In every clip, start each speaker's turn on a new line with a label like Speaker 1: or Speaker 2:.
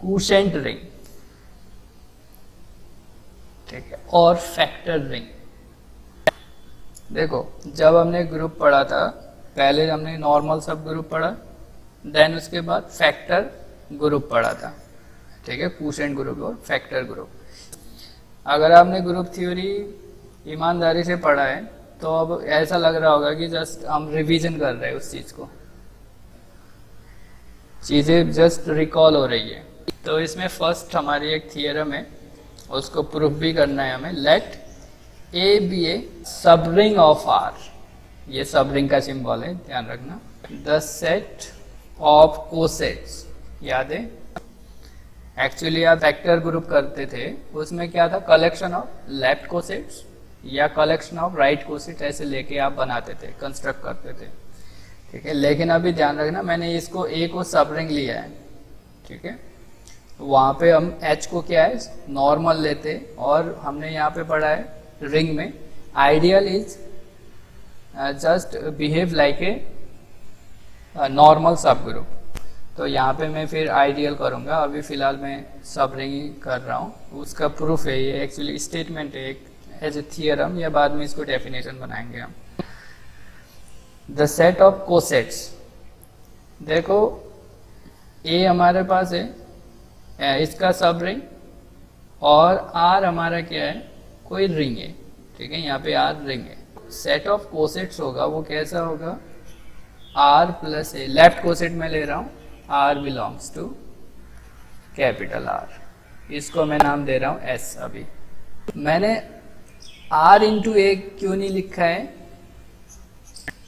Speaker 1: Quotient ring, ठीक है, और फैक्टर रिंग। देखो जब हमने ग्रुप पढ़ा था, पहले हमने नॉर्मल सब ग्रुप पढ़ा, देन उसके बाद फैक्टर ग्रुप पढ़ा था, ठीक है, क्वोशेंट ग्रुप और फैक्टर ग्रुप। अगर आपने ग्रुप थ्योरी ईमानदारी से पढ़ा है तो अब ऐसा लग रहा होगा कि जस्ट हम रिवीजन कर रहे हैं उस चीज को, चीजें जस्ट रिकॉल हो रही है। तो इसमें फर्स्ट हमारी एक थियरम है, उसको प्रूफ भी करना है हमें। लेट ए बी ए सब रिंग ऑफ आर, ये सब रिंग का सिंबल है, ध्यान रखना। द सेट ऑफ कोसेट्स, याद है एक्चुअली आप वेक्टर ग्रुप करते थे, उसमें क्या था, कलेक्शन ऑफ लेफ्ट कोसेट्स या कलेक्शन ऑफ राइट कोसेट, ऐसे लेके आप बनाते थे, कंस्ट्रक्ट करते थे, ठीक है। लेकिन अभी ध्यान रखना, मैंने इसको ए को सब रिंग लिया है, ठीक है, वहां पे हम एच को क्या है, नॉर्मल लेते, और हमने यहाँ पे पढ़ा है रिंग में ideal is just behave like a normal सब ग्रुप। तो यहाँ पे मैं फिर आइडियल करूंगा, अभी फिलहाल मैं सब रिंग ही कर रहा हूँ। उसका प्रूफ है ये, एक्चुअली स्टेटमेंट है एक एज ए थियरम, या बाद में इसको डेफिनेशन बनाएंगे हम। द सेट ऑफ कोसेट्स, देखो ए हमारे पास है, इसका सब रिंग, और आर हमारा क्या है, कोई रिंग है, ठीक है, यहाँ पे आर रिंग है। सेट ऑफ कोसेट्स होगा वो कैसा होगा, R plus A, left coset में ले रहा हूँ, R belongs to capital R, इसको मैं नाम दे रहा हूँ एस। अभी मैंने आर इंटू ए क्यों नहीं लिखा है,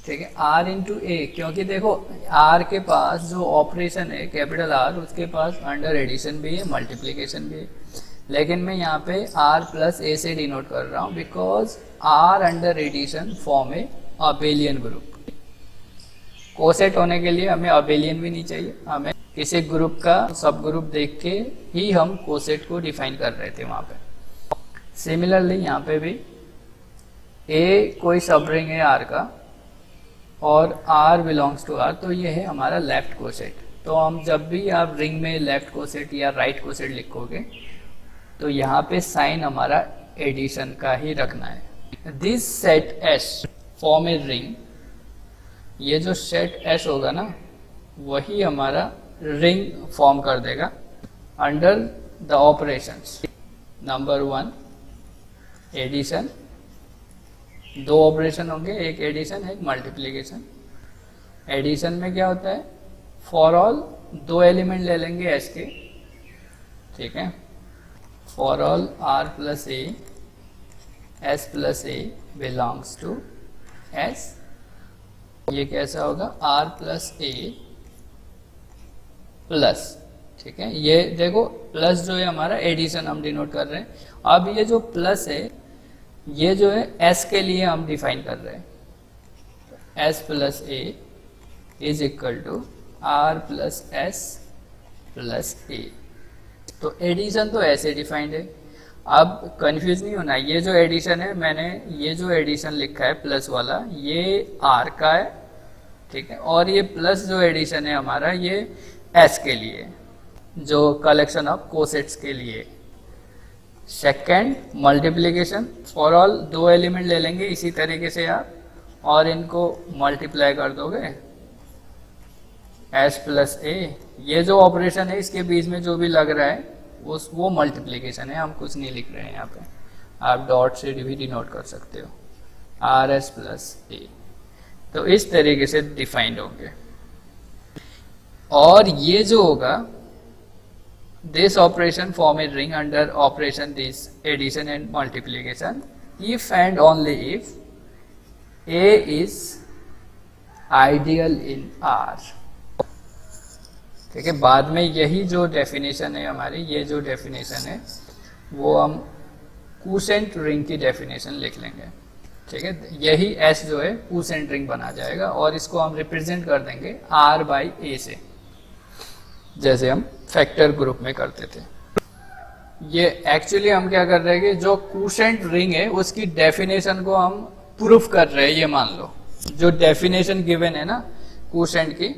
Speaker 1: ठीक है, आर इंटू ए, क्योंकि देखो आर के पास जो ऑपरेशन है कैपिटल आर, उसके पास अंडर एडिशन भी है, मल्टीप्लीकेशन भी है, लेकिन मैं यहाँ पे आर प्लस ए से डिनोट कर रहा हूँ, because R under addition form a abelian group. Coset होने के लिए हमें अबेलियन भी नहीं चाहिए, हमें किसी ग्रुप का सब ग्रुप देख के ही हम कोसेट को डिफाइन कर रहे थे वहां पे। सिमिलरली यहाँ पे भी ए कोई सब रिंग है आर का, और आर बिलोंग्स टू आर, तो ये है हमारा लेफ्ट कोसेट। तो हम जब भी आप रिंग में लेफ्ट कोसेट या राइट कोसेट लिखोगे तो यहाँ पे साइन हमारा एडिशन का ही रखना है। This set S form a ring, ये जो सेट एस होगा ना, वही हमारा रिंग फॉर्म कर देगा under the operations. Number 1 addition, दो ऑपरेशन होंगे, एक एडिशन एक मल्टीप्लिकेशन। एडिशन में क्या होता है, फॉर ऑल दो एलिमेंट ले लेंगे एस के, ठीक है, for all R plus A, S plus A belongs to S. ये कैसा होगा, आर प्लस ए प्लस, ठीक है, ये देखो प्लस जो है हमारा एडिशन हम डिनोट कर रहे हैं। अब ये जो प्लस है, ये जो है एस के लिए हम डिफाइन कर रहे हैं, S plus A is equal to R plus S plus A. तो एडिशन तो ऐसे डिफाइंड है। अब कंफ्यूज नहीं होना, ये जो एडिशन है, मैंने ये जो एडिशन लिखा है प्लस वाला, ये आर का है, ठीक है, और ये प्लस जो एडिशन है हमारा, ये एस के लिए, जो कलेक्शन ऑफ कोसेट्स के लिए। सेकेंड मल्टीप्लीकेशन, फॉर ऑल दो एलिमेंट ले लेंगे इसी तरीके से आप, और इनको मल्टीप्लाई कर दोगे, एस प्लस ए। ये जो ऑपरेशन है इसके बीच में जो भी लग रहा है वो मल्टीप्लीकेशन है, हम कुछ नहीं लिख रहे हैं यहाँ पे, आप डॉट से भी डिनोट कर सकते हो, आर एस प्लस ए। तो इस तरीके से डिफाइंड होंगे। और ये जो होगा, this operation form a ring under operation this addition and multiplication if and only if A is ideal in R, ठीक है। बाद में यही जो डेफिनेशन है हमारी, ये जो डेफिनेशन है वो हम क्वोशेंट रिंग की डेफिनेशन लिख लेंगे, ठीक है। यही एस जो है क्वोशेंट रिंग बना जाएगा, और इसको हम रिप्रेजेंट कर देंगे आर बाई ए से, जैसे हम फैक्टर ग्रुप में करते थे। ये एक्चुअली हम क्या कर रहे हैं कि जो क्वोशेंट रिंग है उसकी डेफिनेशन को हम प्रूफ कर रहे हैं। ये मान लो जो डेफिनेशन गिवन है ना क्वोशेंट की,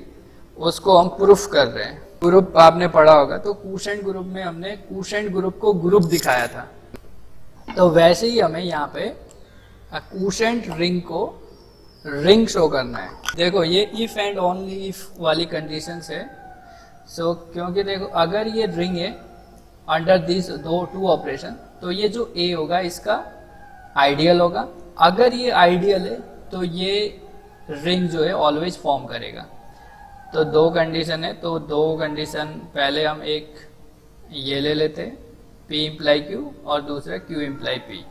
Speaker 1: उसको हम प्रूफ कर रहे हैं। ग्रुप आपने पढ़ा होगा, तो क्वोशेंट ग्रुप में हमने क्वोशेंट ग्रुप को ग्रुप दिखाया था, तो वैसे ही हमें यहाँ पे क्वोशेंट रिंग को रिंग शो करना है। देखो ये इफ एंड ओनली इफ वाली कंडीशन है। सो क्योंकि देखो अगर ये रिंग है अंडर दिस टू ऑपरेशन, तो ये जो ए होगा इसका आइडियल होगा। अगर ये आइडियल है तो ये रिंग जो है ऑलवेज फॉर्म करेगा। तो दो कंडीशन है, तो दो कंडीशन पहले हम एक ये ले लेते हैं P इम्प्लाई Q और दूसरा Q इम्प्लाई P।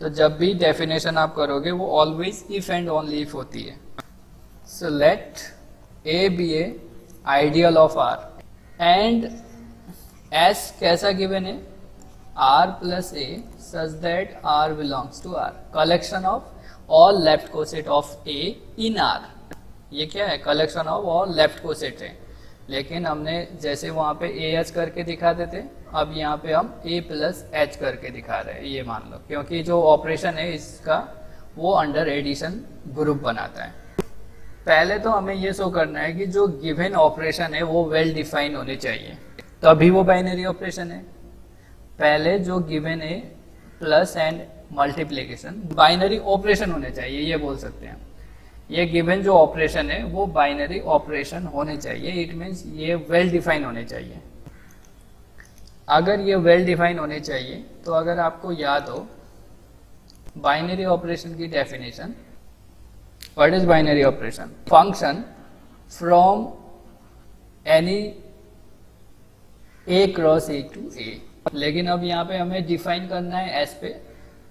Speaker 1: तो जब भी डेफिनेशन आप करोगे वो always if and only if होती है। So let A be a ideal of R and S कैसा गिवन है, R plus A such that R belongs to R, collection of all left coset of A in R। ये क्या है, collection of all left coset है, लेकिन हमने जैसे वहां पे ए एच करके दिखाते थे, अब यहाँ पे हम ए प्लस एच करके दिखा रहे हैं, ये मान लो, क्योंकि जो ऑपरेशन है इसका वो अंडर एडिशन ग्रुप बनाता है। पहले तो हमें ये शो करना है कि जो गिवन ऑपरेशन है वो वेल डिफाइन होने चाहिए, तभी वो बाइनरी ऑपरेशन है। पहले जो गिवन है plus and multiplication binary operation होने चाहिए, ये बोल सकते हैं। ये गिवन जो ऑपरेशन है वो बाइनरी ऑपरेशन होने चाहिए, इट मीन्स ये वेल डिफाइन होने चाहिए। अगर ये वेल डिफाइन होने चाहिए तो अगर आपको याद हो बाइनरी ऑपरेशन की definition, what is binary operation, function from any A cross A to A. लेकिन अब यहाँ पे हमें डिफाइन करना है एस पे,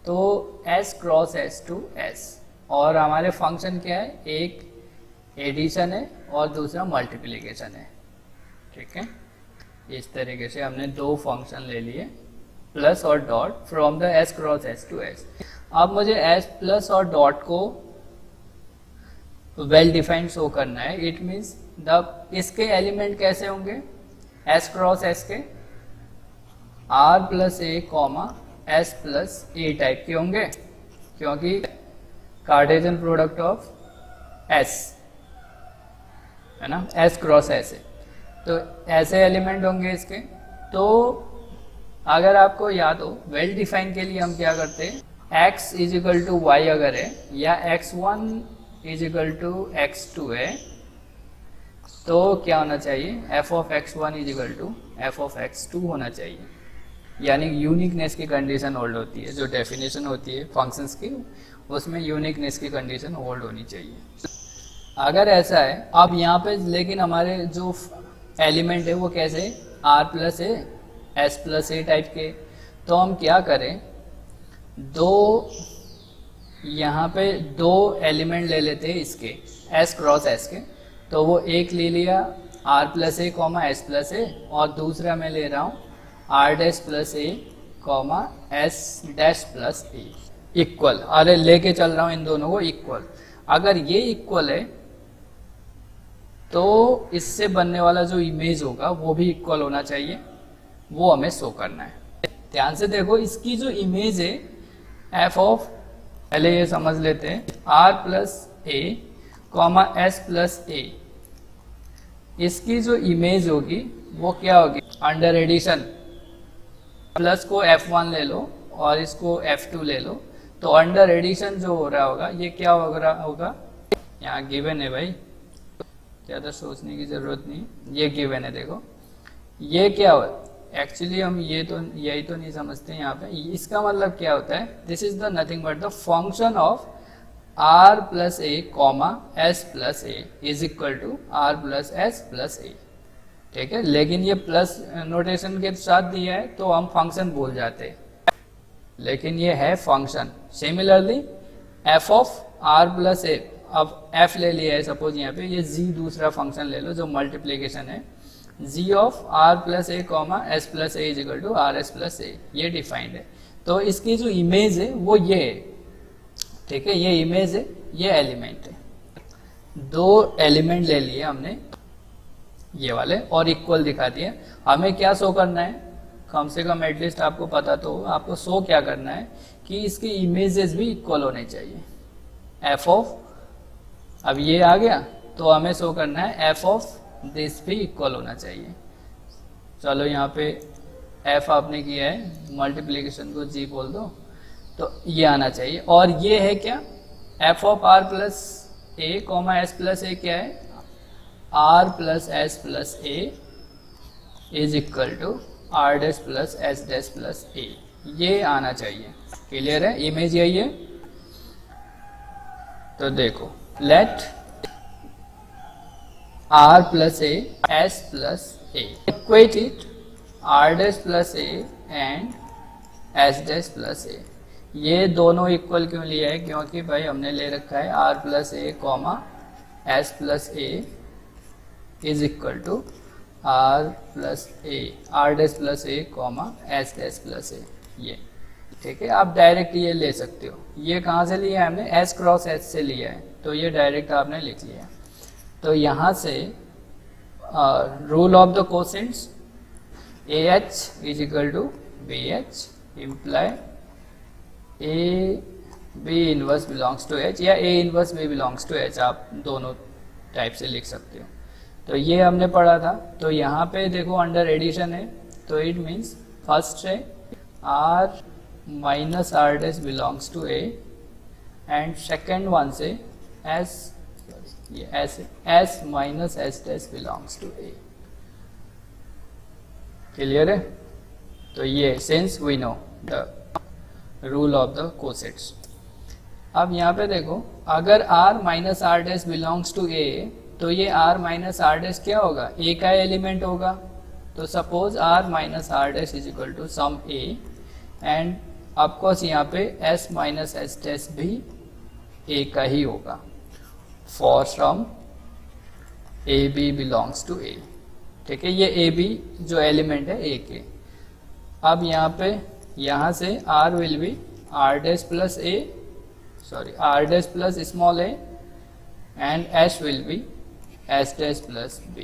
Speaker 1: तो S cross S to S, और हमारे फंक्शन क्या है, एक एडिशन है और दूसरा मल्टीप्लिकेशन है। ठीक है, इस तरीके से हमने दो फंक्शन ले लिए प्लस और dot from the S cross S to S. अब मुझे एस प्लस और डॉट को वेल डिफाइंड शो करना है, इट मीन्स द इसके एलिमेंट कैसे होंगे, एस क्रॉस एस के R plus A comma S plus A type के होंगे, क्योंकि कार्टेशियन प्रोडक्ट ऑफ एस है ना, एस क्रॉस एस है, तो ऐसे एलिमेंट होंगे इसके। तो अगर आपको याद हो वेल डिफाइन के लिए हम क्या करते हैं, x is equal to Y अगर है, या x1 is equal to x2 है, तो क्या होना चाहिए, f of x1 is equal to f of x2 होना चाहिए। यानी यूनिकनेस की कंडीशन होल्ड होती है, जो डेफिनेशन होती है फंक्शंस की उसमें यूनिकनेस की कंडीशन होल्ड होनी चाहिए। अगर ऐसा है, अब यहाँ पे लेकिन हमारे जो एलिमेंट है वो कैसे, r plus A S plus A type के, तो हम क्या करें, दो यहाँ पे दो एलिमेंट ले लेते हैं इसके एस क्रॉस एस के, तो वो एक ले लिया r plus A comma S plus ए, और दूसरा मैं ले रहा हूँ r dash plus A comma S dash plus A equal. अरे लेके चल रहा हूँ इन दोनों को इक्वल। अगर ये इक्वल है तो इससे बनने वाला जो इमेज होगा वो भी इक्वल होना चाहिए, वो हमें शो करना है। ध्यान से देखो, इसकी जो इमेज है एफ ऑफ, पहले ये समझ लेते हैं, R plus A comma S plus A, इसकी जो इमेज होगी वो क्या होगी, अंडर एडिशन प्लस को F1 ले लो और इसको F2 ले लो, तो अंडर एडिशन जो हो रहा होगा ये क्या होगा, यहाँ गिवन है भाई, ज़्यादा सोचने की जरूरत नहीं, ये गिवन है। देखो ये क्या हो, एक्चुअली हम यही तो नहीं समझते यहाँ पे, इसका मतलब क्या होता है, this is the nothing but the function of r plus A comma S plus A is equal to R plus S plus A. ठीक है, लेकिन ये प्लस नोटेशन के साथ दिया है तो हम फंक्शन भूल जाते हैं, लेकिन ये है function. Similarly f of r plus A, अब f ले लिया है सपोज यहाँ पे, ये z दूसरा फंक्शन ले लो जो मल्टीप्लीकेशन है, g of r plus A comma S plus A is equal to R S plus A, ये डिफाइंड है। तो इसकी जो इमेज है वो ये है, ठीक है, ये इमेज है, ये एलिमेंट है। दो एलिमेंट ले लिए हमने ये वाले और इक्वल दिखा दिए। हमें क्या शो करना है, कम से कम एटलीस्ट आपको पता तो हो, आपको शो क्या करना है कि इसकी इमेजेस भी इक्वल होने चाहिए। एफ ऑफ, अब ये आ गया तो हमें शो करना है एफ ऑफ दिस भी इक्वल होना चाहिए। चलो यहाँ पे f आपने किया है, मल्टीप्लीकेशन को g बोल दो, तो ये आना चाहिए। और ये है क्या, f of r plus A comma S plus A क्या है, r plus S plus A is equal to r dash plus S dash plus A, ये आना चाहिए। क्लियर है, इमेज यही है। तो देखो, let r plus A S plus A equate it r dash plus A and S dash plus A. ये दोनों इक्वल क्यों लिया है, क्योंकि भाई हमने ले रखा है r plus A comma S plus A is equal to r plus A r dash plus A comma S dash plus A, ये ठीक है। आप डायरेक्ट ये ले सकते हो। ये कहाँ से लिया है हमने, s क्रॉस h से लिया है, तो ये डायरेक्ट आपने लिख लिया। तो यहाँ से rule of the cosets ah is equal to bh imply A B inverse belongs to h या a inverse b belongs to h, आप दोनों टाइप से लिख सकते हो। तो ये हमने पढ़ा था। तो यहाँ पे देखो अंडर एडिशन है, तो इट मीन्स फर्स्ट है r minus r dash belongs to a and second one से s minus s dash belongs to a। Clear है। तो ये since we know the rule of the cosets. अब यहाँ पे देखो, अगर r minus r dash belongs to a, तो ये r माइनस r डैश क्या होगा, a का एलिमेंट होगा। तो suppose r minus r dash is equal to some a and of course यहाँ पे s माइनस s डैश भी a का ही होगा for some A B belongs to a। ठीक है, ये a b जो एलिमेंट है a के। अब यहाँ पे यहाँ से r will be r dash plus a, sorry r dash plus small a and s will be s dash plus b।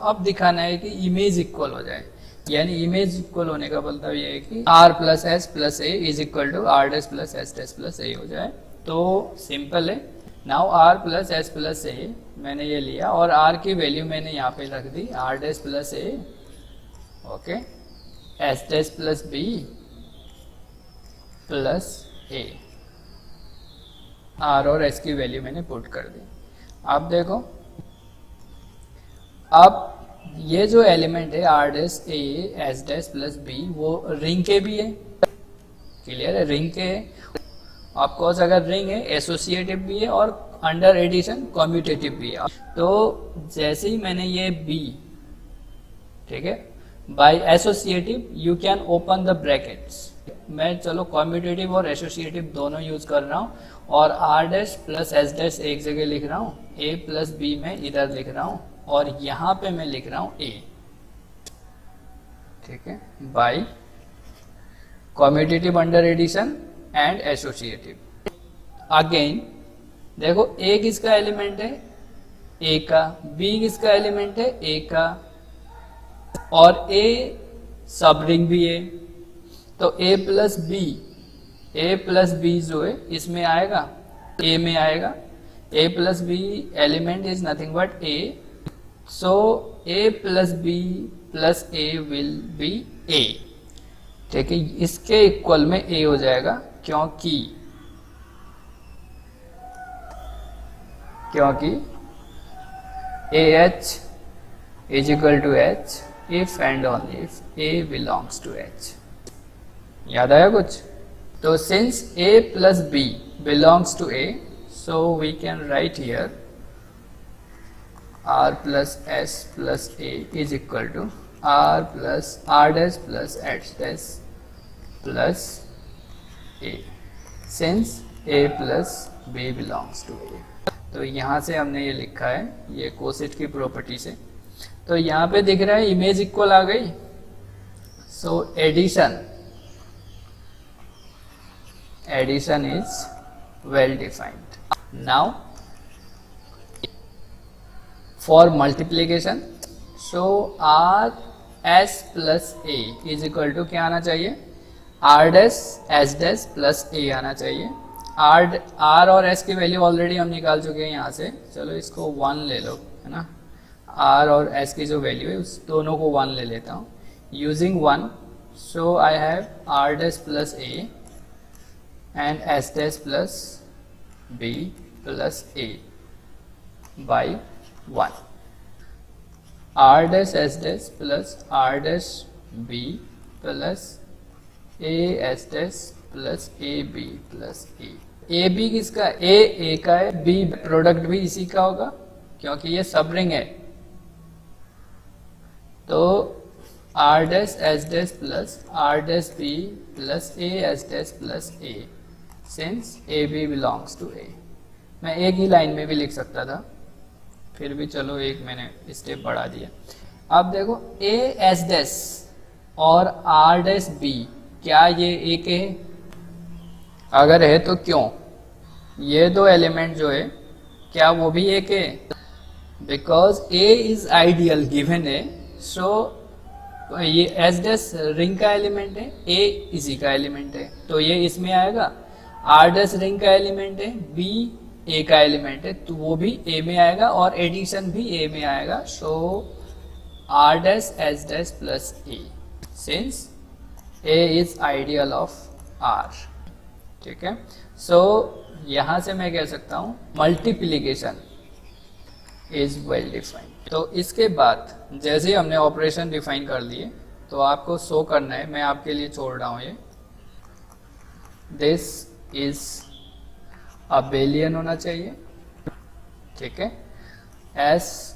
Speaker 1: अब दिखाना है कि इमेज इक्वल हो जाए, यानी इमेज इक्वल होने का मतलब ये है कि r plus S plus A is equal to r dash plus S dash plus A हो जाए। तो सिंपल है। Now r plus S plus A मैंने ये लिया और r की वैल्यू मैंने यहाँ पे रख दी r dash plus A, okay, S dash plus B plus A, r और s की वैल्यू मैंने पुट कर दी। अब देखो, अब ये जो एलिमेंट है r dash A S dash plus B वो रिंग के भी है। क्लियर है, रिंग के है। ऑफकोर्स अगर रिंग है एसोसिएटिव भी है और अंडर एडिशन कम्यूटेटिव भी है। तो जैसे ही मैंने ये b, ठीक है, by associative you can open the brackets. मैं चलो कम्यूटेटिव और एसोसिएटिव दोनों यूज कर रहा हूँ और r dash plus S dash एक जगह लिख रहा हूँ, a प्लस b में इधर लिख रहा हूँ और यहाँ पे मैं लिख रहा हूँ a। ठीक है, by commutative under addition and associative. Again देखो, a किसका एलिमेंट है, a का, b किसका एलिमेंट है, a का, और a सब रिंग भी है। तो a प्लस बी जो है इसमें आएगा, a में आएगा। a plus b element is nothing but a, so a plus B plus a will be a। ठीक है, इसके इक्वल में a हो जाएगा क्योंकि ah is equal to h if and only if a belongs to h। याद आया कुछ? तो since a plus b belongs to a, so we can write here r plus s plus a is equal to r plus r dash plus h dash plus a, since a plus b belongs to a। तो यहाँ से हमने ये लिखा है, ये coset की property से। तो यहाँ पे दिख रहा है इमेज इक्वल आ गई। So addition is well defined. Now for multiplication, so r s plus a is equal to क्या आना चाहिए, r dash s dash plus a आना चाहिए। r और s की वैल्यू ऑलरेडी हम निकाल चुके हैं यहाँ से, चलो इसको 1 ले लो, है ना। आर और एस की जो वैल्यू है उस दोनों को 1 ले लेता हूँ. Using 1, so I have r dash plus A and S dash plus B plus a by 1. R dash S dash plus are dash B plus A S dash plus a b plus a b किसका? A का है, B product भी इसी का होगा क्योंकि ये सब रिंग है. तो R dash S dash plus are dash B plus A S dash plus A, since A B belongs to A. मैं एक ही लाइन में भी लिख सकता था, फिर भी चलो एक मैंने स्टेप बढ़ा दिया. अब देखो ए एस डैश और आर डैश बी, क्या ये एक है? अगर है तो क्यों? ये दो एलिमेंट जो है क्या वो भी एक है? Because A is ideal given है, सो ये एस डैश रिंग का एलिमेंट है, ए इसी का एलिमेंट है, तो ये इसमें आएगा. आर डैश रिंग का एलिमेंट है, बी ए का एलिमेंट है, तो वो भी ए में आएगा और एडिशन भी ए में आएगा. So R dash S dash plus A, since A is ideal of R. ठीक है. सो यहां से मैं कह सकता हूं मल्टीप्लीकेशन इज वेल डिफाइंड. तो इसके बाद जैसे ही हमने ऑपरेशन डिफाइन कर लिए तो आपको शो करना है, मैं आपके लिए छोड़ रहा हूं ये. दिस इज अबेलियन होना चाहिए. ठीक है. एस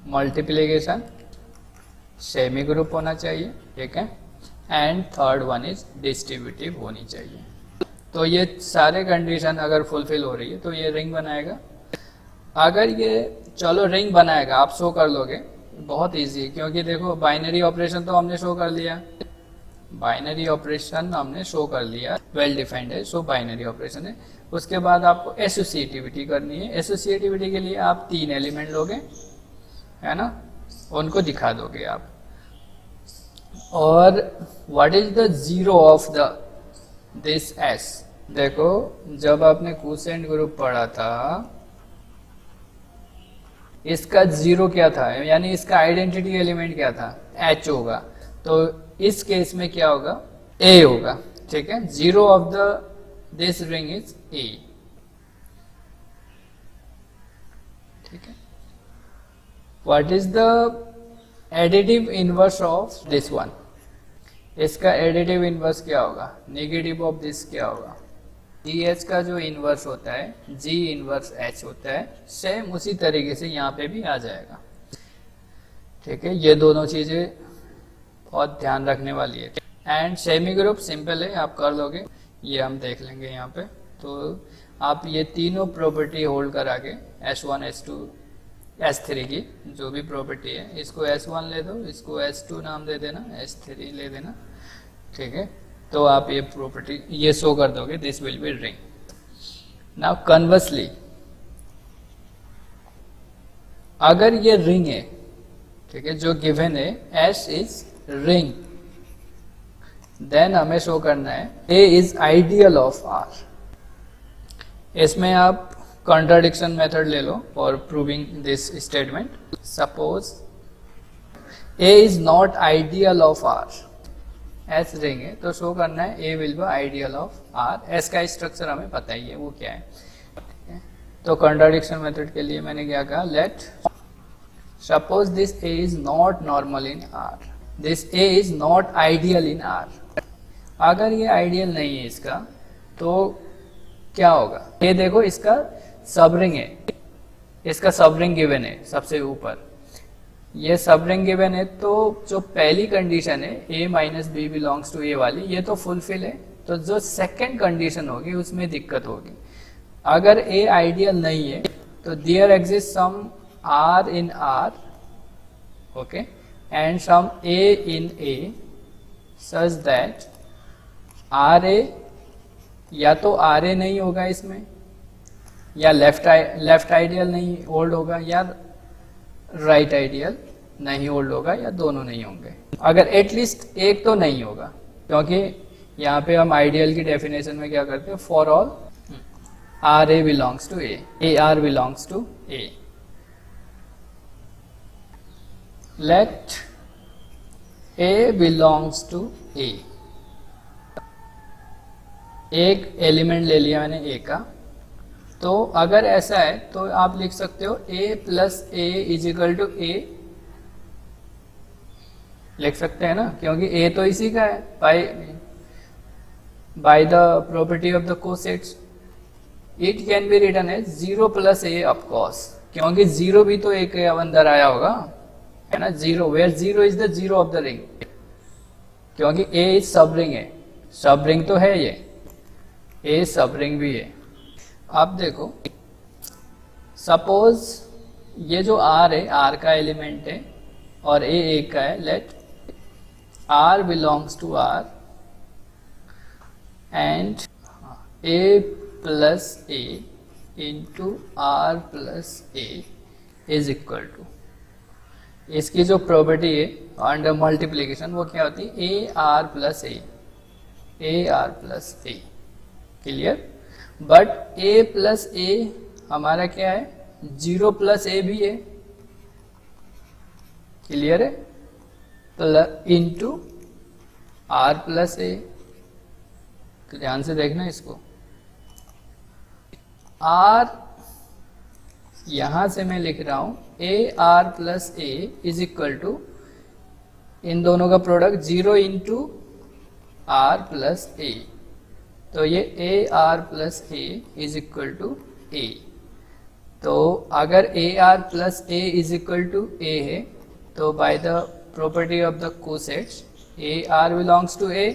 Speaker 1: मल्टीप्लीकेशन सेमी ग्रुप होना चाहिए. ठीक है. And third one is distributive होनी चाहिए. तो ये सारे कंडीशन अगर फुलफिल हो रही है तो ये रिंग बनाएगा. अगर ये चलो रिंग बनाएगा, आप शो कर लोगे, बहुत इजी है क्योंकि देखो बाइनरी ऑपरेशन तो हमने शो कर लिया, बाइनरी ऑपरेशन हमने शो कर लिया, वेल डिफाइंड है, सो बाइनरी ऑपरेशन है. उसके बाद आपको एसोसिएटिविटी करनी है. एसोसिएटिविटी के लिए आप 3 एलिमेंट लोगे, है ना, उनको दिखा दोगे आप. और what is the zero of the this S? देखो जब आपने क्वोशिएंट ग्रुप पढ़ा था इसका जीरो क्या था, यानी इसका आइडेंटिटी एलिमेंट क्या था? एच होगा. तो इस केस में क्या होगा? ए होगा. ठीक है. Zero of the this ring is a. ठीक है. What is the additive inverse of this one? इसका एडिटिव इनवर्स क्या होगा? नेगेटिव ऑफ दिस क्या होगा? जी एच का जो इनवर्स होता है जी इनवर्स एच होता है, सेम उसी तरीके से यहाँ पे भी आ जाएगा. ठीक है. ये दोनों चीजें बहुत ध्यान रखने वाली है. एंड सेमी ग्रुप सिंपल है, आप कर लोगे, ये हम देख लेंगे यहाँ पे. तो आप ये तीनों प्रॉपर्टी होल्ड करा के S1 S2 S3 की जो भी प्रॉपर्टी है, इसको S1 ले दो, इसको S2 नाम दे देना, S3 ले देना. ठीक है. तो आप ये प्रॉपर्टी ये शो कर दोगे, this will be ring. Now conversely अगर ये रिंग है, ठीक है, जो गिवन है S इज रिंग, देन हमें शो करना है A is ideal of R. इसमें आप कॉन्ट्राडिक्शन मेथड ले लो for proving this statement. Suppose A is not ideal of R. S ring है तो शो करना है A will be ideal of R. S का स्ट्रक्चर हमें पता ही है वो क्या है. तो कॉन्ट्राडिक्शन मेथड के लिए मैंने क्या कहा? Let suppose this A is not normal in are, this A is not ideal in are. अगर ये आइडियल नहीं है इसका तो क्या होगा? ये देखो इसका सब रिंग है, इसका सब रिंग गिवन है सबसे ऊपर, ये सब रिंग गिवन है. तो जो पहली कंडीशन है ए माइनस बी बिलोंग्स टू ए वाली, ये तो फुलफिल है. तो जो सेकंड कंडीशन होगी उसमें दिक्कत होगी. अगर ए आइडियल नहीं है तो there exist some R in R, okay, and some A in A such that R A, या तो आर ए नहीं होगा इसमें, या लेफ्ट आइडियल नहीं होल्ड होगा, या राइट आइडियल नहीं होल्ड होगा, या दोनों नहीं होंगे. अगर एटलीस्ट एक तो नहीं होगा, क्योंकि यहाँ पे हम आइडियल की डेफिनेशन में क्या करते हैं? For all R A belongs to A, A R belongs to A. Let A belongs to A, एक एलिमेंट ले लिया मैंने ए का, तो अगर ऐसा है तो आप लिख सकते हो a plus A is equal to A, लिख सकते हैं ना, क्योंकि a तो इसी का है by the property of the cosets. It can be written as 0 plus a of course, क्योंकि 0 भी तो एक अंदर आया होगा, है ना, 0 where 0 is the 0 of the ring, क्योंकि a इज सब रिंग है, सब रिंग तो है ये, a सब रिंग भी है। अब देखो सपोज ये जो r है, r का एलिमेंट है और a एक का है, let r belongs to r and a plus a into are plus A is equal to, इसकी जो प्रॉपर्टी है अंडर मल्टीप्लीकेशन वो क्या होती है, A R plus A, clear. But a plus A हमारा क्या है, 0 प्लस ए भी है, क्लियर है, प्लस इंटू आर प्लस ए, ध्यान से देखना इसको, r यहां से मैं लिख रहा हूं A R plus A is equal to, इन दोनों का product 0 into are plus A, तो ये A R plus A is equal to A. तो अगर A R plus A is equal to A है तो by the property of the cosets A R belongs to A,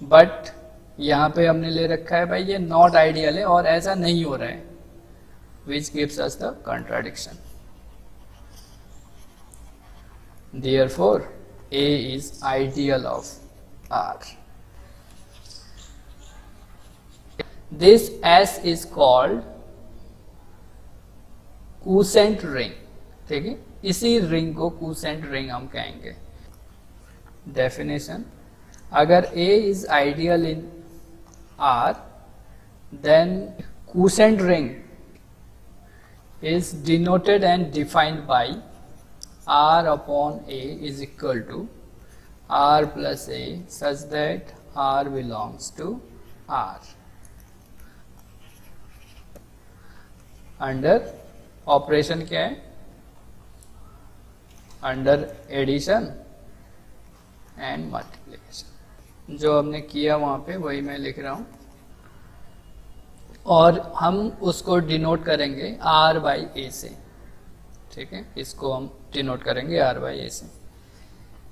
Speaker 1: but यहाँ पे हमने ले रखा है भाई ये नॉट आइडियल है और ऐसा नहीं हो रहा है, which gives us the contradiction. Therefore A is ideal of R. This S is called quotient ring, ठीक है, इसी रिंग को क्वोशेंट रिंग हम कहेंगे। डेफिनेशन, अगर A is ideal in R, then quotient ring is denoted and defined by R upon A is equal to R plus A such that R belongs to R. Under operation क्या है, under addition and multiplication, जो हमने किया वहां पे वही मैं लिख रहा हूं, और हम उसको डिनोट करेंगे R बाई ए से, ठीक है, इसको हम डिनोट करेंगे R बाई ए से।